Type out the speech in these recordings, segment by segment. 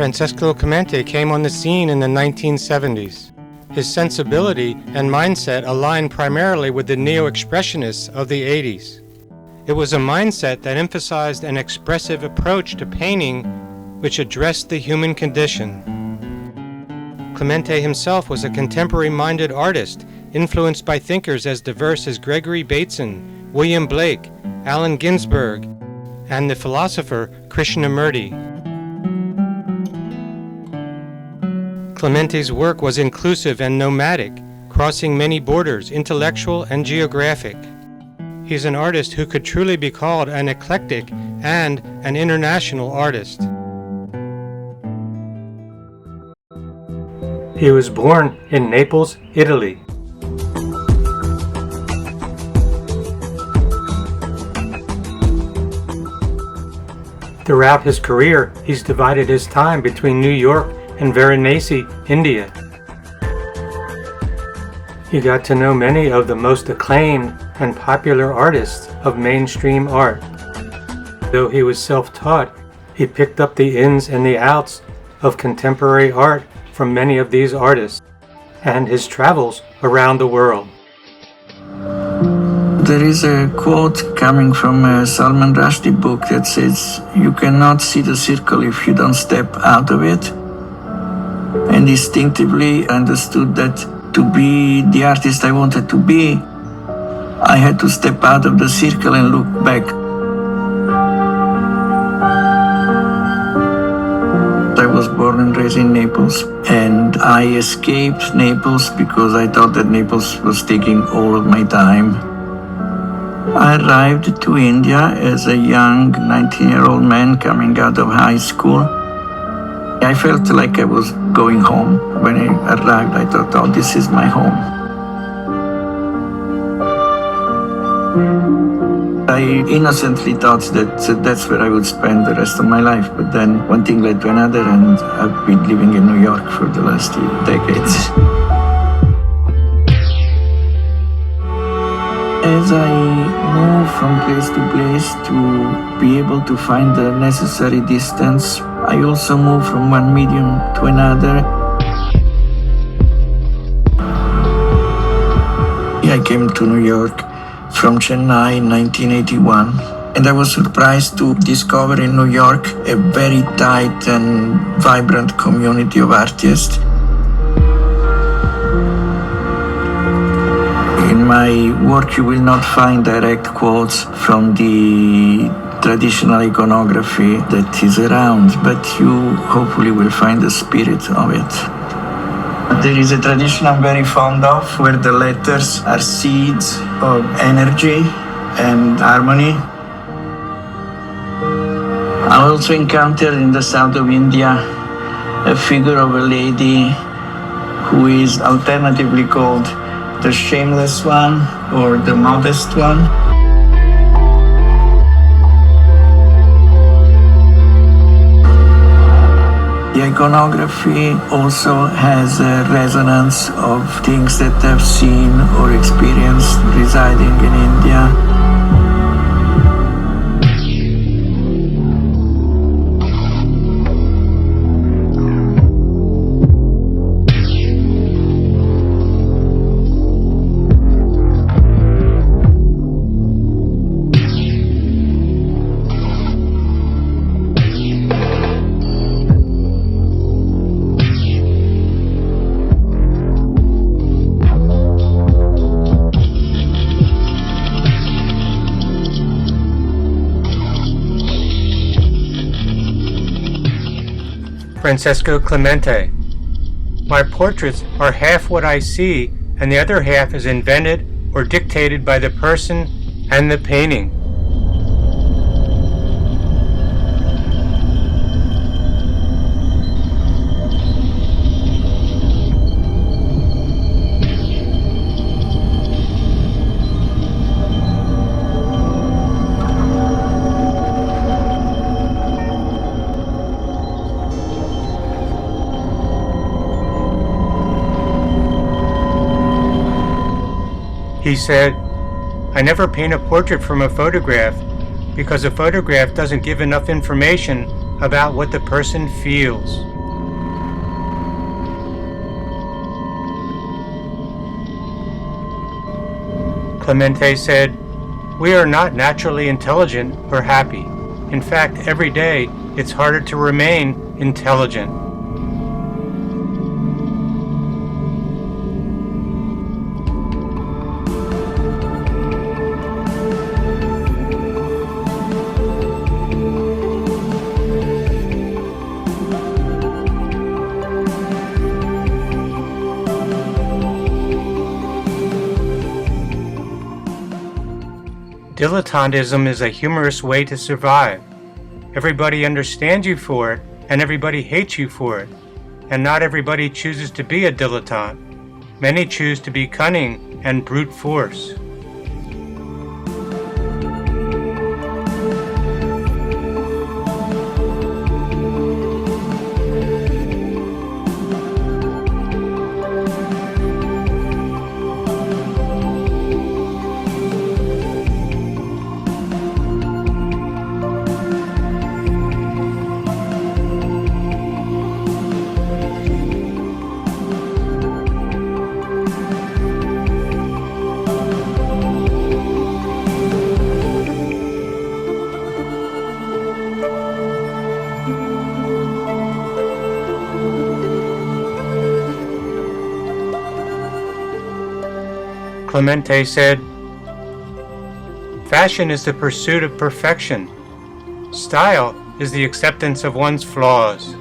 Francesco Clemente came on the scene in the 1970s. His sensibility and mindset aligned primarily with the neo-expressionists of the 80s. It was a mindset that emphasized an expressive approach to painting which addressed the human condition. Clemente himself was a contemporary-minded artist influenced by thinkers as diverse as Gregory Bateson, William Blake, Allen Ginsberg, and the philosopher Krishnamurti. Clemente's work was inclusive and nomadic, crossing many borders, intellectual and geographic. He's an artist who could truly be called an eclectic and an international artist. He was born in Naples, Italy. Throughout his career, he's divided his time between New York and Varanasi, India. He got to know many of the most acclaimed and popular artists of mainstream art. Though he was self-taught, he picked up the ins and the outs of contemporary art from many of these artists and his travels around the world. There is a quote coming from a Salman Rushdie book that says, "You cannot see the circle if you don't step out of it." And instinctively understood that to be the artist I wanted to be, I had to step out of the circle and look back. I was born and raised in Naples, and I escaped Naples because I thought that Naples was taking all of my time. I arrived to India as a young 19-year-old man coming out of high school. I felt like I was going home. When I arrived, I thought, oh, this is my home. I innocently thought that that's where I would spend the rest of my life. But then one thing led to another, and I've been living in New York for the last decades. As I move from place to place to be able to find the necessary distance, I also move from one medium to another. I came to New York from Chennai in 1981, and I was surprised to discover in New York a very tight and vibrant community of artists. In my work, you will not find direct quotes from the traditional iconography that is around, but you hopefully will find the spirit of it. There is a tradition I'm very fond of where the letters are seeds of energy and harmony. I also encountered in the south of India a figure of a lady who is alternatively called the shameless one or the modest one. The iconography also has a resonance of things that I've seen or experienced residing in India. Francesco Clemente. My portraits are half what I see, and the other half is invented or dictated by the person and the painting. He said, "I never paint a portrait from a photograph because a photograph doesn't give enough information about what the person feels." Clemente said, "We are not naturally intelligent or happy. In fact, every day it's harder to remain intelligent." Dilettantism is a humorous way to survive. Everybody understands you for it, and everybody hates you for it. And not everybody chooses to be a dilettante. Many choose to be cunning and brute force. Clemente said, "Fashion is the pursuit of perfection. Style is the acceptance of one's flaws."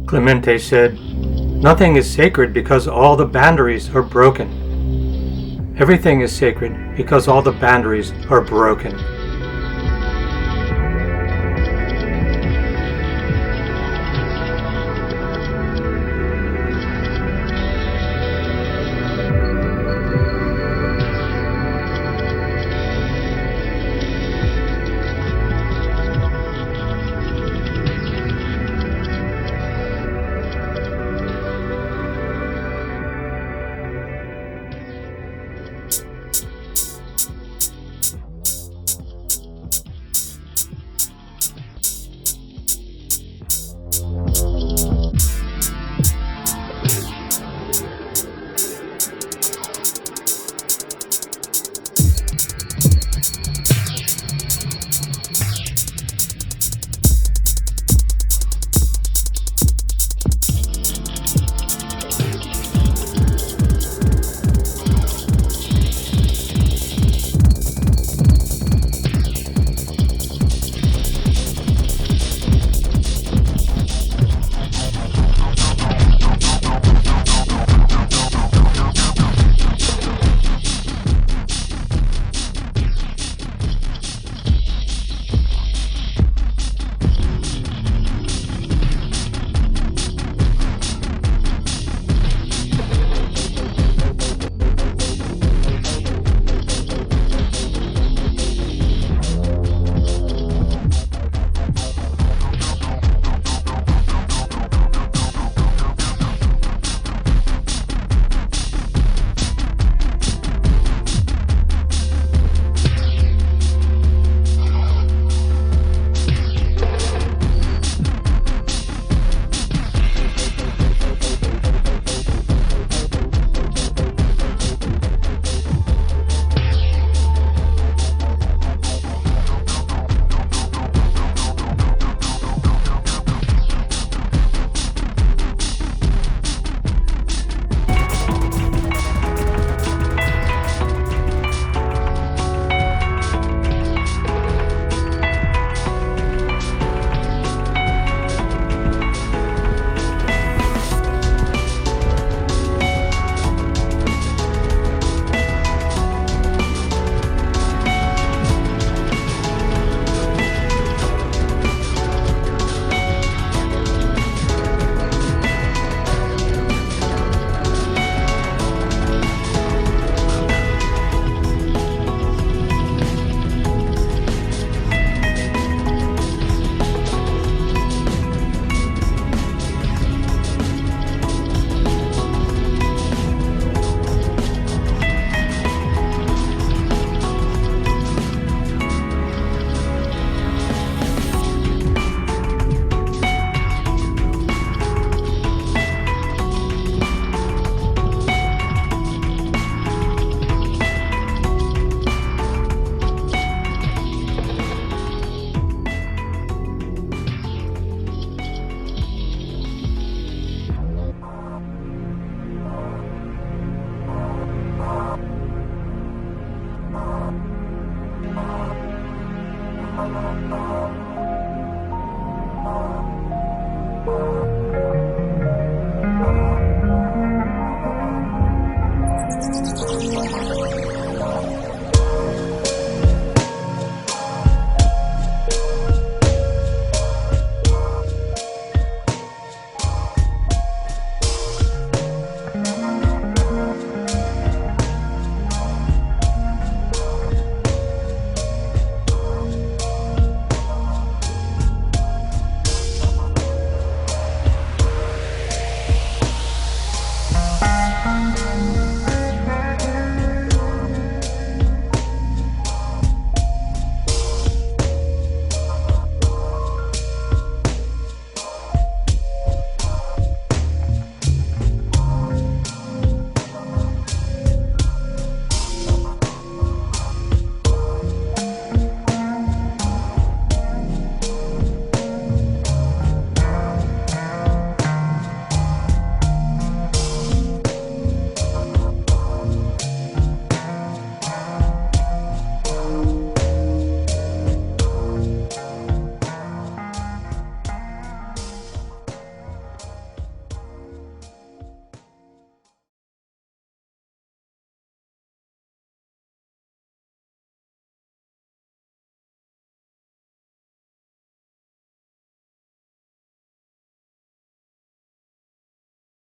Clemente said, "Nothing is sacred because all the boundaries are broken. Everything is sacred because all the boundaries are broken."